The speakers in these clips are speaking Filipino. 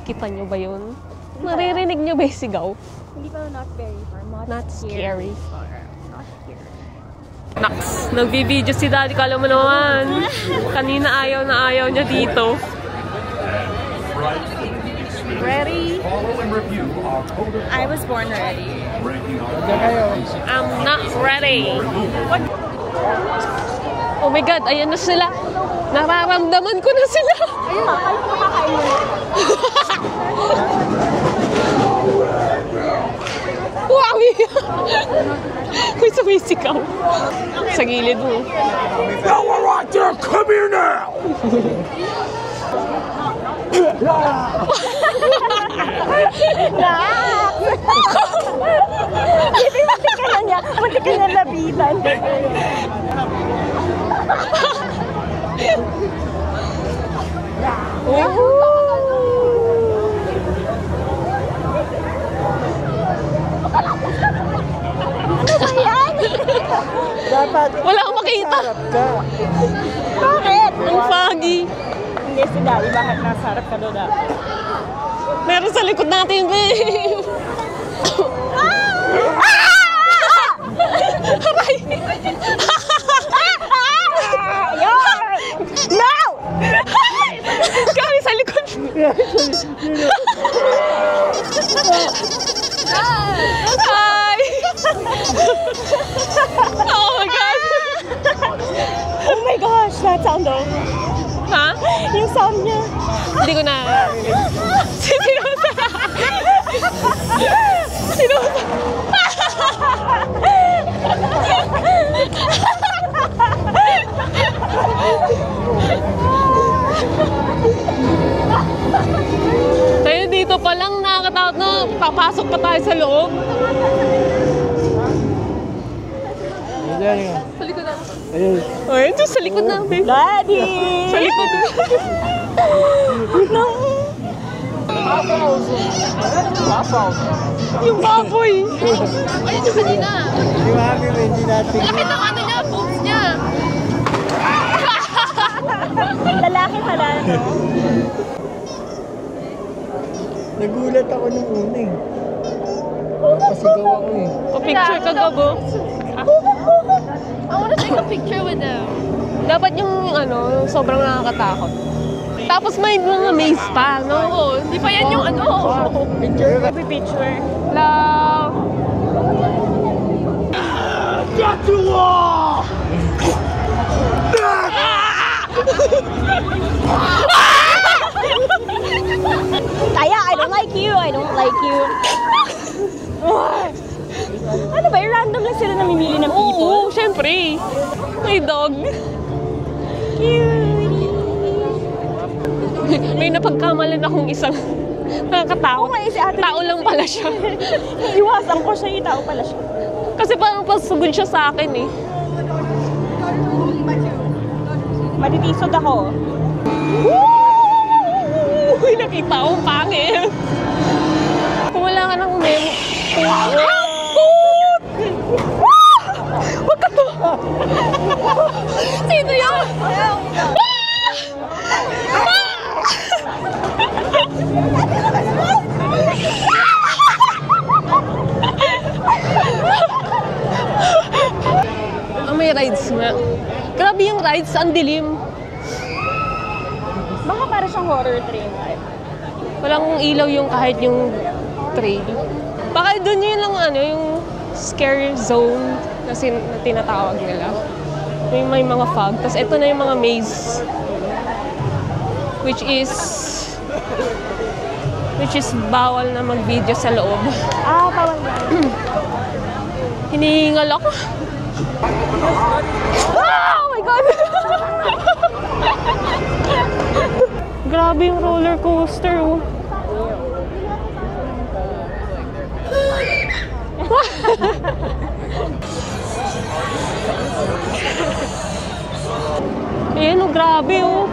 Nakikita nyo ba yun? Naririnig nyo ba yung sigaw? Hindi pa, not very far. Not scary. Not scary. Naks, nagbibideo si Daddy. Kala mo naman. Kanina ayaw na ayaw niya dito. Ready? I was born ready. I'm not ready. Oh my God, ayan na sila. Nararamdaman ko na sila. Ayun na, kayo makakain mo. Wow! May sumisigaw. Sa gilid mo. No one right there! Come here now! Muntik ka na niya. Muntik ka na labitan. Ano ba yan? Dapat Wala akong makita. sarap ka. Bakit? Ang foggy. Hindi si Daddy. Bakit nasa harap ka doon? Meron sa likod natin, babe. Aray! No! Kami sa likod. Hi! Oh my God! Oh my gosh! That sound though. Ha? Yung sound niya. Hindi ko na. Sinusa! Sinusa! Tayo dito pa lang, nakakatakot na papasok pa tayo sa loob. Ayan. Sa likod na. Ayun. Oh, yun sa likod na, babe. Daddy! Sa likod na. No! Yung baboy. Ay, ito kanina. Yung happy mo, hindi natin. Nakita ka na niya, boobs niya. Lalaki pala, no? Nagulat ako nung una eh. Pasigaw ako eh. Pa-picture ka ba, bo? I want to take a picture with them. Dapat yung ano, sobrang nakakatakot. Tapos may mga maze pa, no? Oo, hindi pa yan yung ano. Picture ka. Picture. Hello? Got you all! Kaya, I don't like you. I don't like you. Ano ba? Random lang sila namimili ng people. Oo, syempre. May dog. May napagkamalan akong isang nakakatakot. Oo nga, si ate. Tao lang pala siya. Iwasan ko siya, yung tao pala siya. Kasi parang pasugod siya sa akin eh. Matitisod ako. Uy, nakita akong pangit. Kung wala ka ng memo. Wag ka to! Sino yun? May rides nga. Grabe yung rides, ang dilim. Baka para siyang horror train. Walang ilaw yung kahit yung trail. Baka doon yun lang ano, yung scare zone na tinatawag nila. Yung may mga fog. Tapos ito na yung mga maze. Which is bawal na mag-video sa loob. Ah, bawal na. Hinihingal ako. Oh my God! Grabe yung roller coaster, oh. Ayan, oh, grabe, oh.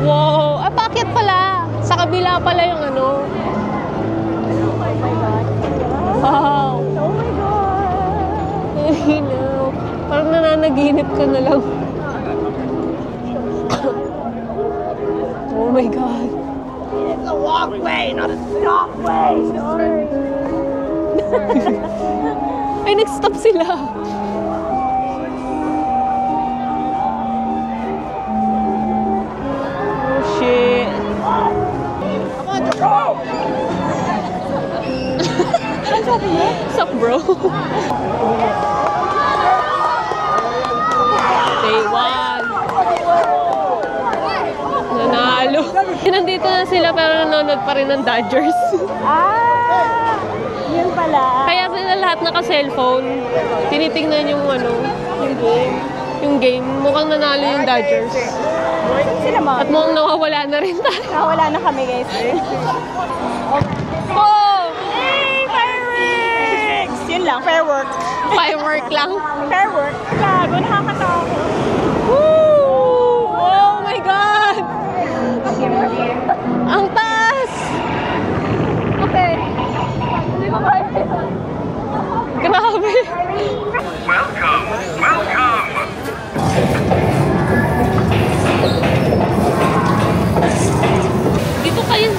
Wow! Ah, bakit pala? Sa kabila pala yung ano. Oh my God. Wow! Oh my God. Ay, no. Parang nananaginip ka na lang. Oh my God. walkway, not a stopway. Sorry. Ay, nag-stop sila. Oh, shit. What's up, bro? Day 1. Nanalo. Nandito na sila pero nanonood pa rin ng Dodgers. Yun pala. Kaya sila lahat naka-cellphone. Tinitingnan yung yung game. Mukhang nanalo yung Dodgers. Sila mo. At mukhang nawawala na rin tayo. Nawala na kami, guys. Oh! Hey, fireworks! Yun lang, firework. Firework lang. Firework. Gago, nakakatakot. Woo! Oh my God! Ang taas! Okay. Hindi ko kaya. Grabe! Welcome, welcome. Dito kayo.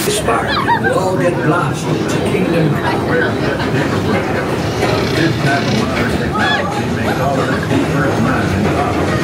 Spark, we'll all get blasted to Kingdom Come. This type of modern technology makes all of this first mind impossible.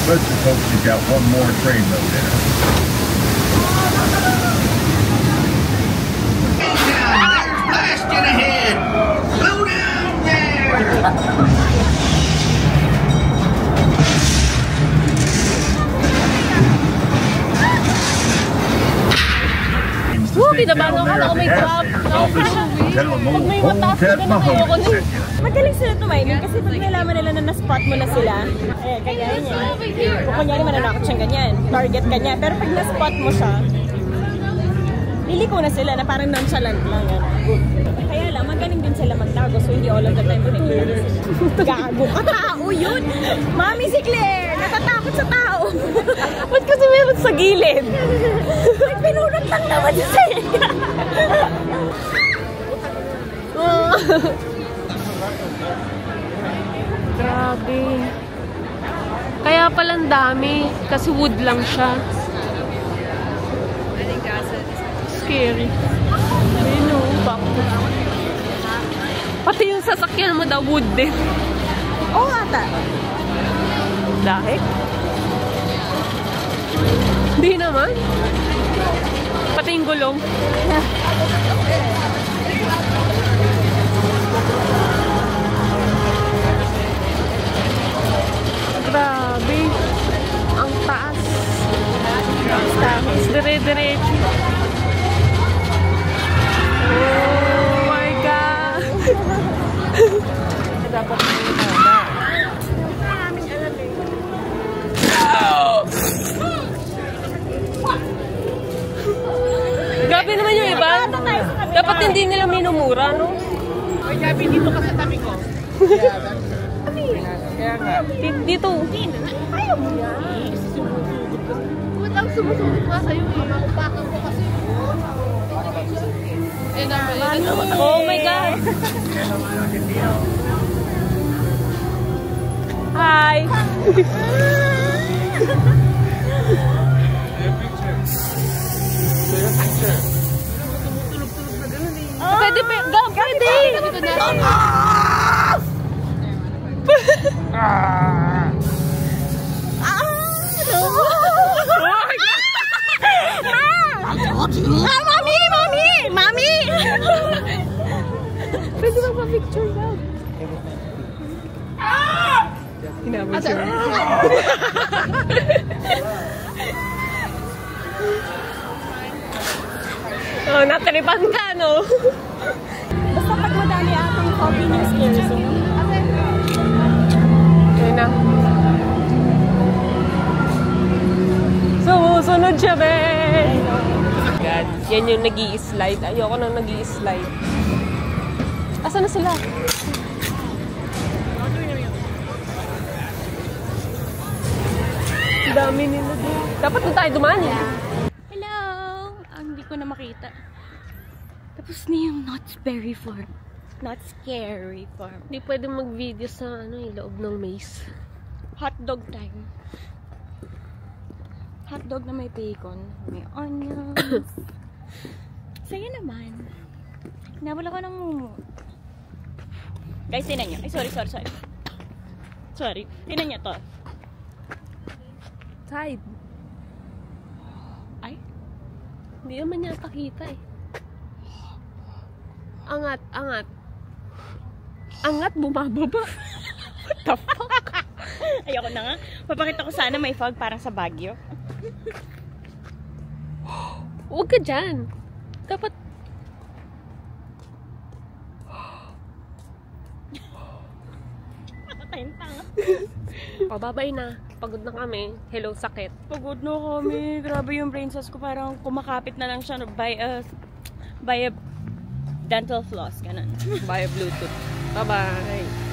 Let's suppose she's got one more train load in her. There's blasting ahead. Slow down there. Woo! Kinabahan ako na may drop. Tell them Pag may old mataas Ted na ayoko Mahoney na. sent you. Magaling sila tumiming kasi pag nalaman nila na na-spot mo na sila, kaya niya. Kung kunyari mananakot siyang ganyan, target ka niya. Pero pag na-spot mo siya, liliko na sila na parang nonchalant lang. Kaya lang, magaling din sila magtago so hindi all of the time pinagigil sila. Gago ka, tao yun! Mami si Claire, natatakot sa tao. Ba't kasi meron sa gilid? May pinunot lang naman sa sega. Grabe. Kaya palang dami. Kasi wood lang siya. Scary. Ayun o, bakit? Pati yung sasakyan mo daw wood din. Oo ata. Dahil? Hindi naman. Pati yung gulong. Grabe. Ang taas. Tapos dire-diretso. Oh my God. Dapat grabe naman yung iba. Dapat hindi nila minumura, no? Ay, Gabi, dito ka sa tabi ko. Kaya nga. Dito. Ayaw mo yan. Ba't ang sumusunod nga sa'yo eh? Makupakan ko kasi. Oh my God. Hi. Pwede, pwede. Mami! Mami! Pwede bang pa-picture daw? Hinabot siya. Oh, natiripan ka, no? Basta pag madali atong coffee ng scare zone. Ayun na. Sumusunod siya, be! God, yan yung nag-i-slide. Ayoko nang nag-i-slide. Asa na sila? Dami nila doon. Dapat na tayo dumaan eh. Hello! Hindi ko na makita. Tapos na yung not very farm. Not scary farm. Hindi pwede mag-video sa loob ng maze. Hotdog time. Hotdog na may bacon. May onions. Saya naman. Hinabol ako ng mumu. Guys, tinan nyo. Ay, sorry. Sorry. Tinan nyo to. Side. Ay? Hindi naman yata kita eh. Angat. Angat, bumababa. What the fuck? Ayoko na nga. Papakita ko sana may fog parang sa Baguio. Huwag ka dyan. Dapat... Tayong tanga. Pababay na. Pagod na kami. Hello, sakit. Pagod na kami. Grabe yung brain cells ko. Parang kumakapit na lang siya by a dental floss. Ganun. Via Bluetooth. Bye-bye.